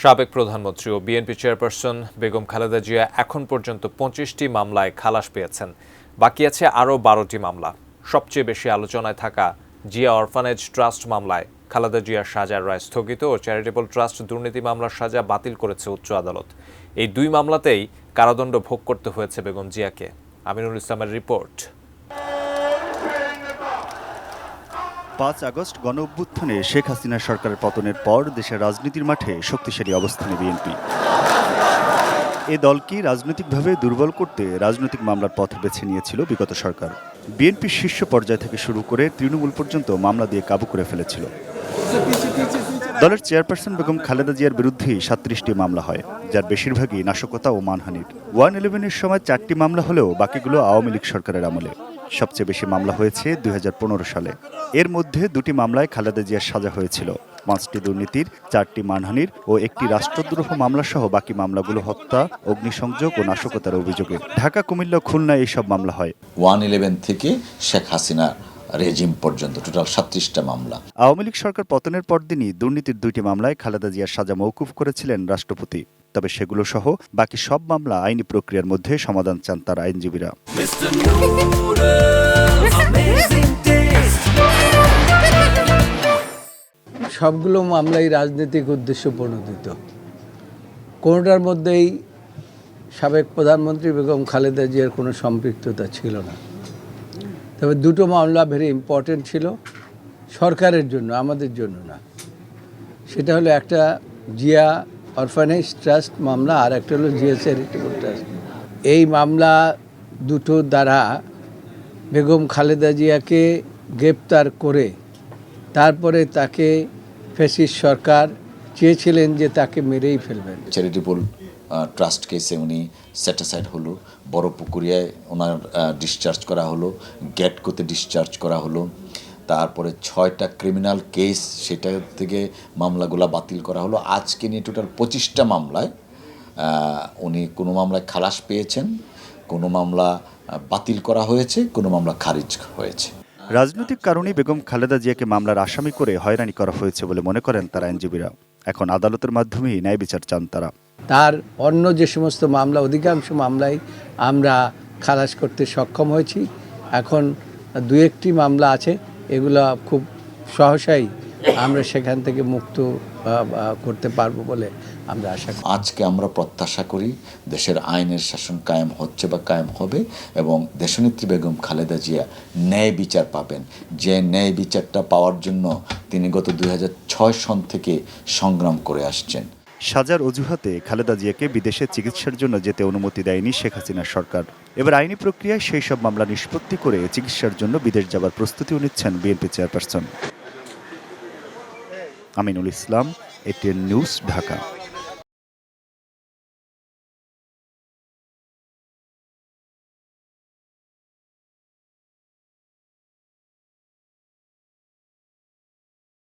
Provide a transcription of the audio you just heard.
সাবেক প্রধানমন্ত্রী ও BNP chairperson Begum Khaleda Zia এখন পর্যন্ত ২৫টি মামলায় খালাস পেয়েছেন। বাকি আছে আরও ১২টি মামলা। সবচেয়ে বেশি আলোচনায় থাকা জিয়া অরফানেজ ট্রাস্ট মামলায় খালেদা জিয়ার সাজার রায় স্থগিত ও চ্যারিটেবল ট্রাস্ট দুর্নীতি মামলার সাজা বাতিল করেছে উচ্চ আদালত। এই দুই মামলাতেই কারাদণ্ড ভোগ করতে হয়েছে বেগম জিয়াকে। আমিনুল ইসলামের রিপোর্ট। ৫ আগস্ট গণঅভ্যুত্থানে শেখ হাসিনা সরকারের পতনের পর দেশের রাজনীতির মাঠে শক্তিশালী অবস্থানে বিএনপি। এ দলকে রাজনৈতিকভাবে দুর্বল করতে রাজনৈতিক মামলার পথ বেছে নিয়েছিল বিগত সরকার। বিএনপির শীর্ষ পর্যায় থেকে শুরু করে তৃণমূল পর্যন্ত মামলা দিয়ে কাবু করে ফেলেছিল। দলের চেয়ারপারসন বেগম খালেদা জিয়ার বিরুদ্ধেই ৩৭টি মামলা হয়, যার বেশিরভাগই নাশকতা ও মানহানির। 111-এর সময় 4টি মামলা হলেও বাকিগুলো আওয়ামী লীগ সরকারের আমলে। সবচেয়ে বেশি মামলা হয়েছে ২০১৫ সালে। এর মধ্যে 2টি মামলায় খালেদা জিয়ার সাজা হয়েছিল। 5টি দুর্নীতির, 4টি মানহানির ও 1টি রাষ্ট্রদ্রোহ মামলাসহ বাকি মামলাগুলো হত্যা, অগ্নিসংযোগ ও নাশকতার অভিযোগে। ঢাকা, কুমিল্লা, খুলনা এইসব মামলা হয়। 111 থেকে শেখ হাসিনা রেজিম পর্যন্ত টোটাল ৩৭টা মামলা। আওয়ামী লীগ সরকার পতনের পরদিনই দুর্নীতির 2টি মামলায় খালেদা জিয়ার সাজা মওকুফ করেছিলেন রাষ্ট্রপতি। তবে সেগুলো সহ বাকি সব মামলা আইনি প্রক্রিয়ার মধ্যে সমাধান চান তার আইনজীবীরা। সবগুলো মামলাই রাজনৈতিক উদ্দেশ্য প্রণোদিত। কোনোটার মধ্যেই সাবেক প্রধানমন্ত্রী বেগম খালেদা জিয়ার কোনো সম্পৃক্ততা ছিল না। তবে 2টো মামলা ভেরি ইম্পর্টেন্ট ছিল সরকারের জন্য, আমাদের জন্য না। সেটা হলো একটা জিয়া অরফানেজ ট্রাস্ট মামলা, আর একটা হলো জিয়া চ্যারিটেবল ট্রাস্ট। এই মামলা দুটোর দ্বারা বেগম খালেদা জিয়াকে গ্রেপ্তার করে তারপরে তাকে ফ্যাসিস্ট সরকার চেয়েছিলেন যে তাকে মেরেই ফেলবেন। চ্যারিটেবল ট্রাস্ট কেসে উনি স্যাটিসফাইড হলো, বড় পুকুরিয়ায় ওনার ডিসচার্জ করা হলো, গ্যাটকোতে ডিসচার্জ করা হলো। তারপরে 6টা ক্রিমিনাল কেস, সেটা থেকে মামলাগুলো বাতিল করা হলো। আজকে নিয়ে টোটাল 25টা মামলায় উনি কোনো মামলায় খালাস পেয়েছেন, কোনো মামলা বাতিল করা হয়েছে, কোনো মামলা খারিজ হয়েছে। রাজনৈতিক কারণেই বেগম খালেদা জিয়াকে মামলার আসামি করে হয়রানি করা হয়েছে বলে মনে করেন তার আইনজীবীরা। এখন আদালতের মাধ্যমেই ন্যায় বিচার চান তারা। তার অন্য যে সমস্ত মামলা, অধিকাংশ মামলাই আমরা খালাস করতে সক্ষম হয়েছি। এখন 2-1টি মামলা আছে, এগুলো খুব সহসাই আমরা সেখান থেকে মুক্ত করতে পারবো বলে আমরা আশা করি। আজকে আমরা প্রত্যাশা করি দেশের আইনের শাসন কায়েম হচ্ছে বা কায়েম হবে এবং দেশনেত্রী বেগম খালেদা জিয়া ন্যায় বিচার পাবেন। যে ন্যায় বিচারটা পাওয়ার জন্য তিনি গত 2006 সন থেকে সংগ্রাম করে আসছেন। সাজার অজুহাতে খালেদা জিয়াকে বিদেশে চিকিৎসার জন্য যেতে অনুমতি দেয়নি শেখ হাসিনার সরকার। এবার আইনি প্রক্রিয়ায় সেই সব মামলা নিষ্পত্তি করে চিকিৎসার জন্য বিদেশ যাবার প্রস্তুতিও নিচ্ছেন BNP chairperson. Aminul Islam, ATN news, Dhaka.